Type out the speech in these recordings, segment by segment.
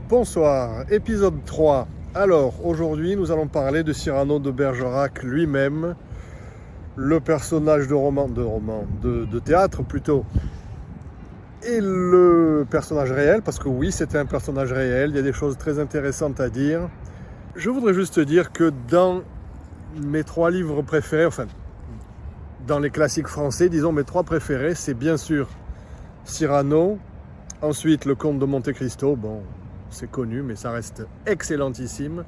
Bonsoir, épisode 3. Alors, aujourd'hui, nous allons parler de Cyrano de Bergerac lui-même, le personnage de théâtre plutôt, et le personnage réel, parce que oui, c'était un personnage réel, il y a des choses très intéressantes à dire. Je voudrais juste dire que dans mes 3 livres préférés, enfin, dans les classiques français, disons mes 3 préférés, c'est bien sûr Cyrano, ensuite le Comte de Monte Cristo, bon, c'est connu, mais ça reste excellentissime,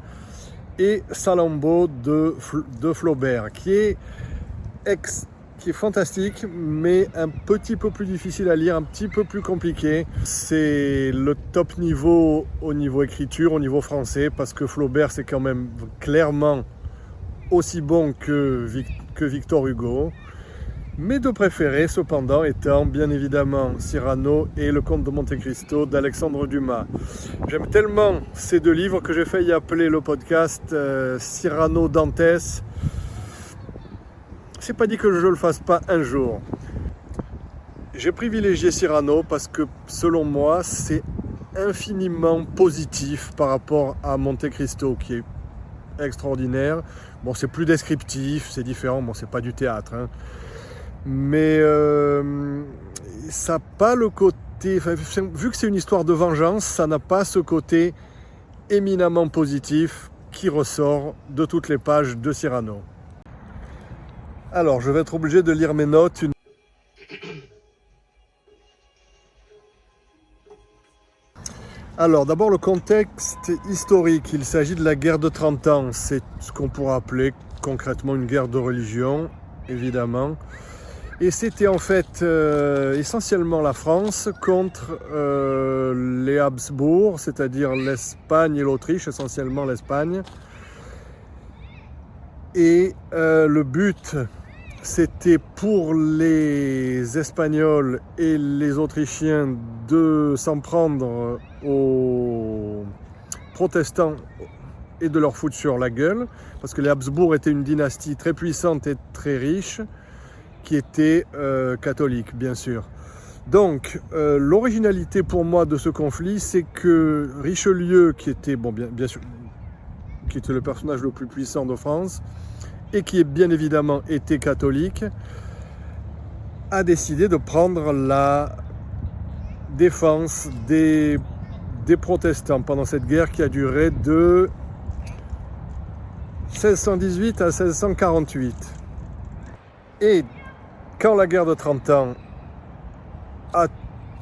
et Salammbô de Flaubert, qui est fantastique, mais un petit peu plus difficile à lire, un petit peu plus compliqué. C'est le top niveau au niveau écriture, au niveau français, parce que Flaubert, c'est quand même clairement aussi bon que Victor Hugo. Mes 2 préférés, cependant, étant bien évidemment Cyrano et Le Comte de Monte Cristo d'Alexandre Dumas. J'aime tellement ces 2 livres que j'ai failli appeler le podcast Cyrano Dantès. C'est pas dit que je le fasse pas un jour. J'ai privilégié Cyrano parce que, selon moi, c'est infiniment positif par rapport à Monte Cristo, qui est extraordinaire. Bon, c'est plus descriptif, c'est différent, bon, c'est pas du théâtre, hein. Mais ça n'a pas le côté, vu que c'est une histoire de vengeance, ça n'a pas ce côté éminemment positif qui ressort de toutes les pages de Cyrano. Alors, je vais être obligé de lire mes notes. Alors, d'abord le contexte historique. Il s'agit de la guerre de 30 ans. C'est ce qu'on pourrait appeler concrètement une guerre de religion, évidemment. Et c'était en fait essentiellement la France contre les Habsbourg, c'est-à-dire l'Espagne et l'Autriche, essentiellement l'Espagne. Et le but, c'était pour les Espagnols et les Autrichiens de s'en prendre aux protestants et de leur foutre sur la gueule, parce que les Habsbourg étaient une dynastie très puissante et très riche, qui était catholique, bien sûr. Donc, l'originalité pour moi de ce conflit, c'est que Richelieu, qui était, bon, bien sûr, qui était le personnage le plus puissant de France, et qui, bien évidemment, était catholique, a décidé de prendre la défense des protestants pendant cette guerre qui a duré de 1618 à 1648. Et quand la guerre de 30 ans a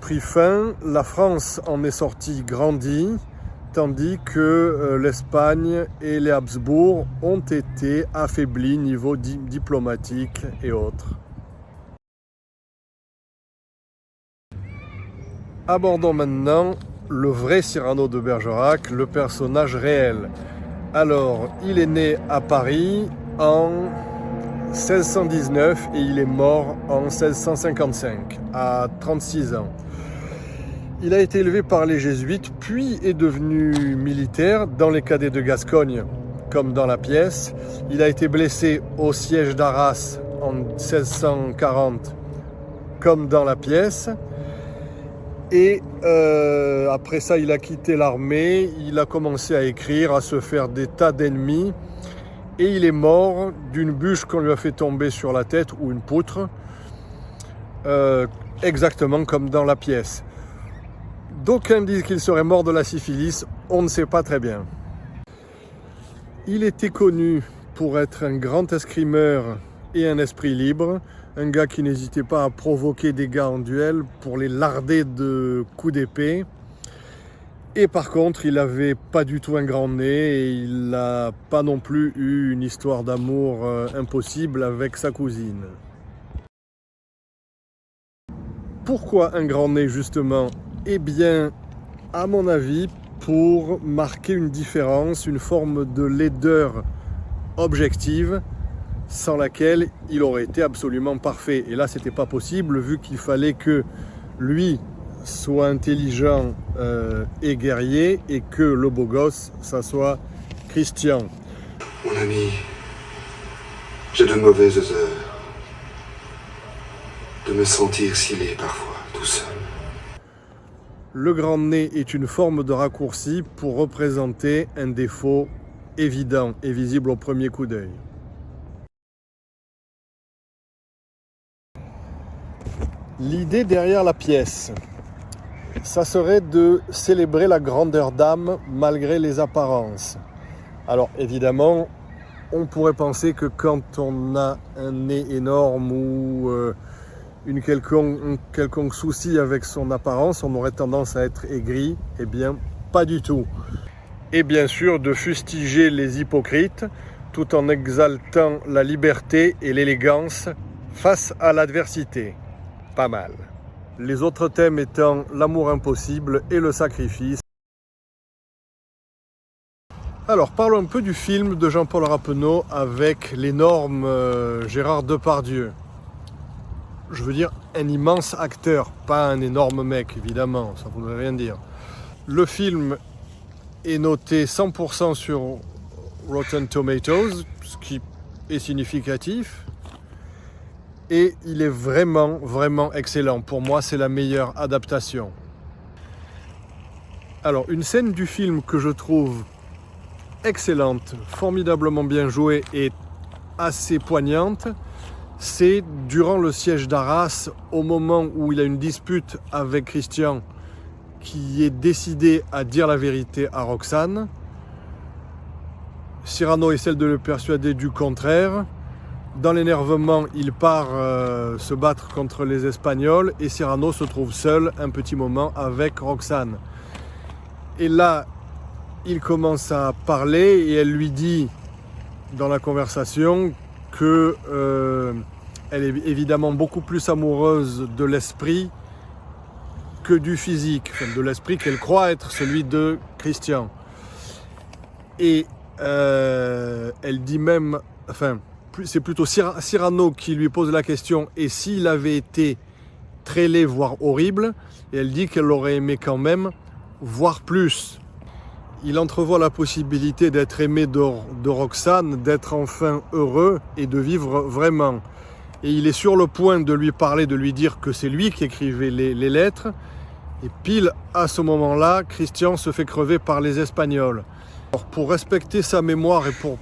pris fin, la France en est sortie grandie, tandis que l'Espagne et les Habsbourg ont été affaiblis niveau diplomatique et autres. Abordons maintenant le vrai Cyrano de Bergerac, le personnage réel. Alors, il est né à Paris en 1619 et il est mort en 1655, à 36 ans. Il a été élevé par les jésuites, puis est devenu militaire dans les cadets de Gascogne, comme dans la pièce. Il a été blessé au siège d'Arras en 1640, comme dans la pièce. Et après ça, il a quitté l'armée, il a commencé à écrire, à se faire des tas d'ennemis. Et il est mort d'une bûche qu'on lui a fait tomber sur la tête, ou une poutre, exactement comme dans la pièce. D'aucuns disent qu'il serait mort de la syphilis, on ne sait pas très bien. Il était connu pour être un grand escrimeur et un esprit libre, un gars qui n'hésitait pas à provoquer des gars en duel pour les larder de coups d'épée. Et par contre, il n'avait pas du tout un grand nez et il n'a pas non plus eu une histoire d'amour impossible avec sa cousine. Pourquoi un grand nez justement ? Eh bien, à mon avis, pour marquer une différence, une forme de laideur objective sans laquelle il aurait été absolument parfait. Et là, c'était pas possible vu qu'il fallait que lui soit intelligent et guerrier et que le beau gosse, ça soit Christian. Mon ami, j'ai de mauvaises heures de me sentir si laid parfois, tout seul. Le grand nez est une forme de raccourci pour représenter un défaut évident et visible au premier coup d'œil. L'idée derrière la pièce, ça serait de célébrer la grandeur d'âme malgré les apparences. Alors évidemment, on pourrait penser que quand on a un nez énorme ou un quelconque souci avec son apparence, on aurait tendance à être aigri. Eh bien, pas du tout. Et bien sûr, de fustiger les hypocrites tout en exaltant la liberté et l'élégance face à l'adversité. Pas mal. Les autres thèmes étant l'amour impossible et le sacrifice. Alors, parlons un peu du film de Jean-Paul Rappeneau avec l'énorme Gérard Depardieu. Je veux dire, un immense acteur, pas un énorme mec, évidemment, ça ne voudrait rien dire. Le film est noté 100% sur Rotten Tomatoes, ce qui est significatif. Et il est vraiment, vraiment excellent. Pour moi, c'est la meilleure adaptation. Alors, une scène du film que je trouve excellente, formidablement bien jouée et assez poignante, c'est durant le siège d'Arras, au moment où il a une dispute avec Christian, qui est décidé à dire la vérité à Roxane. Cyrano essaie de le persuader du contraire. Dans l'énervement, il part se battre contre les Espagnols et Cyrano se trouve seul un petit moment avec Roxane. Et là, il commence à parler et elle lui dit dans la conversation que elle est évidemment beaucoup plus amoureuse de l'esprit que du physique, enfin, de l'esprit qu'elle croit être celui de Christian. Et elle dit même, enfin, c'est plutôt Cyrano qui lui pose la question, et s'il avait été très laid, voire horrible, et elle dit qu'elle aurait aimé quand même, voire plus. Il entrevoit la possibilité d'être aimé de Roxane, d'être enfin heureux et de vivre vraiment. Et il est sur le point de lui parler, de lui dire que c'est lui qui écrivait les lettres. Et pile à ce moment-là, Christian se fait crever par les Espagnols. Alors, pour respecter sa mémoire et pour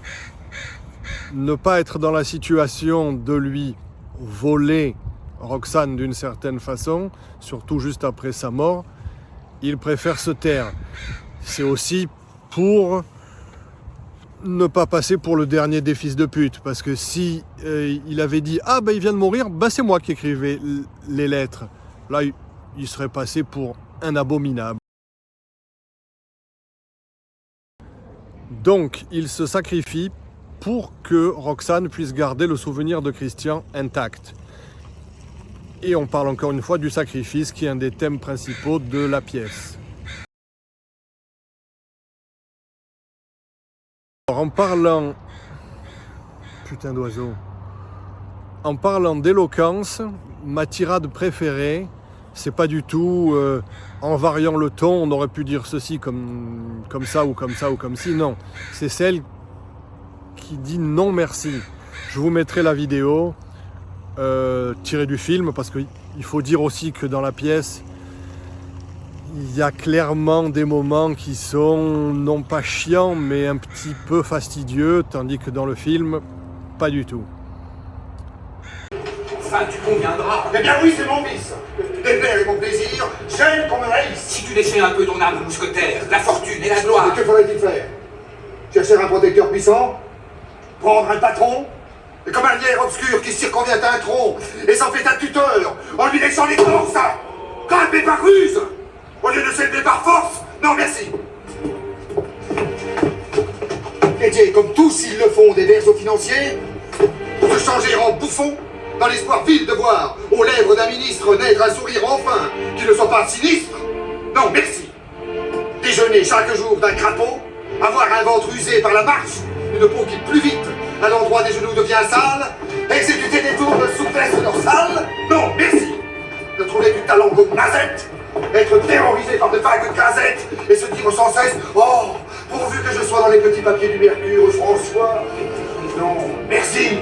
ne pas être dans la situation de lui voler Roxane d'une certaine façon, surtout juste après sa mort, il préfère se taire. C'est aussi pour ne pas passer pour le dernier des fils de pute, parce que si il avait dit « Ah ben il vient de mourir, ben c'est moi qui écrivais les lettres », là il serait passé pour un abominable. Donc il se sacrifie pour que Roxane puisse garder le souvenir de Christian intact. Et on parle encore une fois du sacrifice qui est un des thèmes principaux de la pièce. Alors, en parlant... Putain d'oiseau. En parlant d'éloquence, ma tirade préférée, c'est pas du tout en variant le ton, on aurait pu dire ceci comme ça ou comme ça ou comme ci, non. C'est celle qui dit non merci. Je vous mettrai la vidéo tirée du film, parce qu'il faut dire aussi que dans la pièce, il y a clairement des moments qui sont non pas chiants, mais un petit peu fastidieux, tandis que dans le film, pas du tout. Enfin, tu conviendras. Eh bien oui, c'est mon vice. Les plaire et mon plaisir, j'aime qu'on me haïsse. Si tu laissais un peu ton âme mousquetaire, la fortune et la gloire. Et que faudrait-il faire? Chercher un protecteur puissant? Prendre un patron? Et comme un lierre obscur qui circonvient un tronc et s'en fait un tuteur en lui laissant les corps, ça? Calmer par ruse au lieu de s'élever par force? Non, merci. Aider comme tous ils le font des versos financiers, se changer en bouffon dans l'espoir vil de voir aux lèvres d'un ministre naître un sourire enfin qui ne soit pas sinistre? Non, merci. Déjeuner chaque jour d'un crapaud, avoir un ventre usé par la marche, une peau qui plus vite à l'endroit des genoux devient sale, exécuter des tours de souplesse dorsale? Non, merci. De trouver du talent comme Mazette, être terrorisé par de vagues gazettes et se dire sans cesse « Oh, pourvu que je sois dans les petits papiers du Mercure, François !» Non, merci.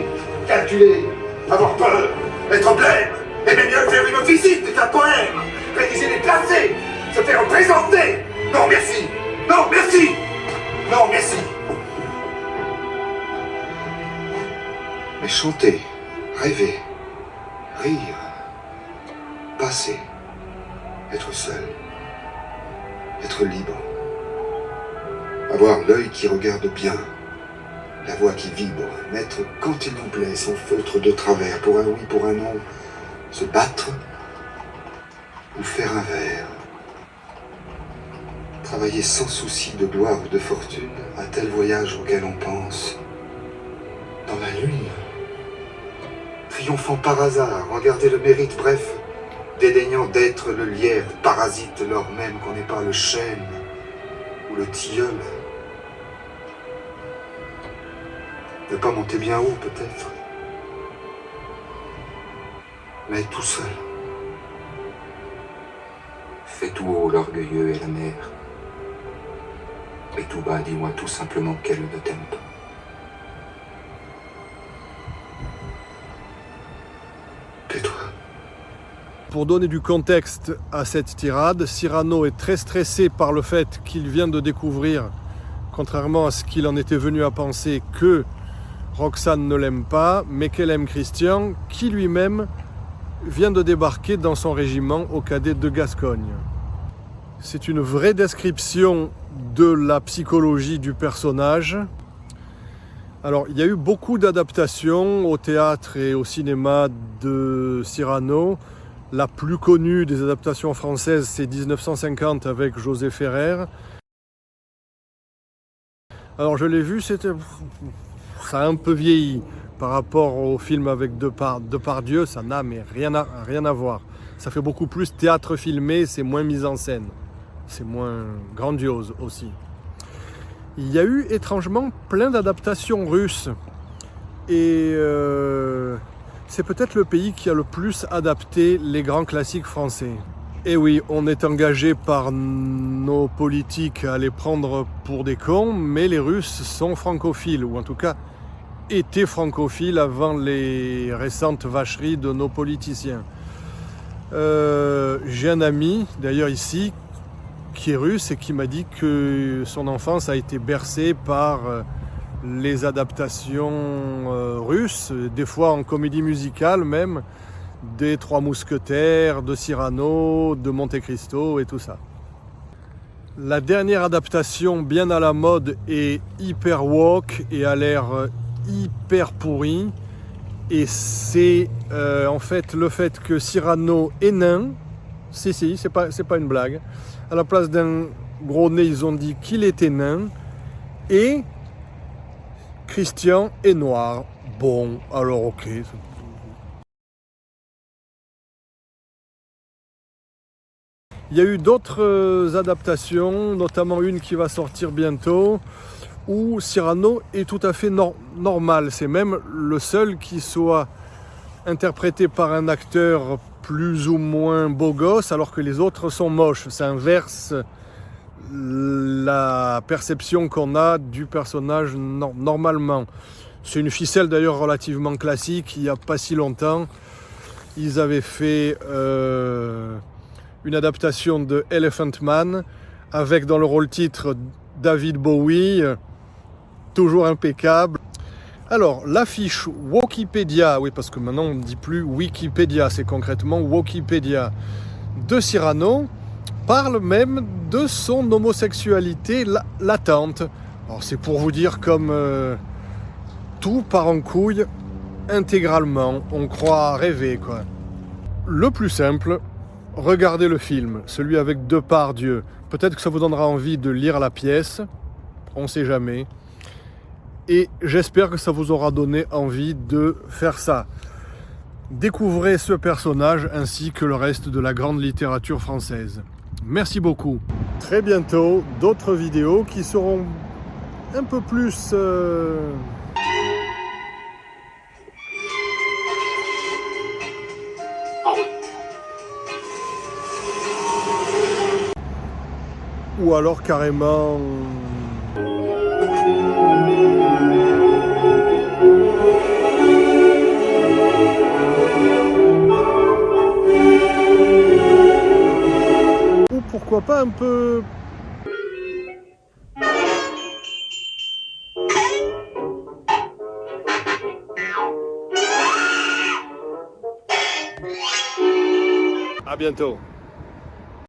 Calculer, avoir peur, être blême, aimer mieux faire une visite, des tas de poèmes, rédiger des placés, se fait représenter. Non, merci. Non, merci. Non, merci. Mais chanter, rêver, rire, passer, être seul, être libre, avoir l'œil qui regarde bien, la voix qui vibre, mettre quand il vous plaît son feutre de travers, pour un oui, pour un non, se battre ou faire un vers. Travailler sans souci de gloire ou de fortune, à tel voyage auquel on pense. Dans la lune, triomphant par hasard, regarder le mérite, bref, dédaignant d'être le lierre, parasite lors même qu'on n'est pas le chêne ou le tilleul. Ne pas monter bien haut, peut-être, mais tout seul. Fais tout haut l'orgueilleux et la mer. Mais tout bas, dis-moi tout simplement qu'elle ne t'aime pas. Tais-toi. Pour donner du contexte à cette tirade, Cyrano est très stressé par le fait qu'il vient de découvrir, contrairement à ce qu'il en était venu à penser, que Roxane ne l'aime pas, mais qu'elle aime Christian, qui lui-même vient de débarquer dans son régiment au cadet de Gascogne. C'est une vraie description de la psychologie du personnage. Alors, il y a eu beaucoup d'adaptations au théâtre et au cinéma de Cyrano. La plus connue des adaptations françaises, c'est 1950 avec José Ferrer. Alors, je l'ai vu, ça a un peu vieilli par rapport au film avec Depardieu, ça n'a mais rien à voir. Ça fait beaucoup plus théâtre filmé, c'est moins mise en scène. C'est moins grandiose aussi. Il y a eu étrangement plein d'adaptations russes. Et c'est peut-être le pays qui a le plus adapté les grands classiques français. Et oui, on est engagé par nos politiques à les prendre pour des cons, mais les Russes sont francophiles, ou en tout cas étaient francophiles avant les récentes vacheries de nos politiciens. J'ai un ami, d'ailleurs ici, qui est russe et qui m'a dit que son enfance a été bercée par les adaptations russes, des fois en comédie musicale même, des Trois Mousquetaires, de Cyrano, de Monte Cristo et tout ça. La dernière adaptation bien à la mode est hyper woke et a l'air hyper pourri. Et c'est en fait le fait que Cyrano est nain. Si, c'est pas une blague. À la place d'un gros nez, ils ont dit qu'il était nain. Et Christian est noir. Bon, alors ok. Il y a eu d'autres adaptations, notamment une qui va sortir bientôt, où Cyrano est tout à fait normal. C'est même le seul qui soit interprété par un acteur plus ou moins beau gosse, alors que les autres sont moches. Ça inverse la perception qu'on a du personnage normalement. C'est une ficelle d'ailleurs relativement classique. Il n'y a pas si longtemps, ils avaient fait une adaptation de Elephant Man avec dans le rôle titre David Bowie, toujours impeccable. Alors, l'affiche Wikipédia, oui parce que maintenant on ne dit plus Wikipédia, c'est concrètement Wikipédia, de Cyrano, parle même de son homosexualité latente. Alors c'est pour vous dire comme tout part en couille intégralement, on croit rêver quoi. Le plus simple, regardez le film, celui avec Depardieu. Peut-être que ça vous donnera envie de lire la pièce, on ne sait jamais. Et j'espère que ça vous aura donné envie de faire ça. Découvrez ce personnage ainsi que le reste de la grande littérature française. Merci beaucoup. Très bientôt, d'autres vidéos qui seront un peu plus... ou alors carrément... pourquoi pas un peu... À bientôt.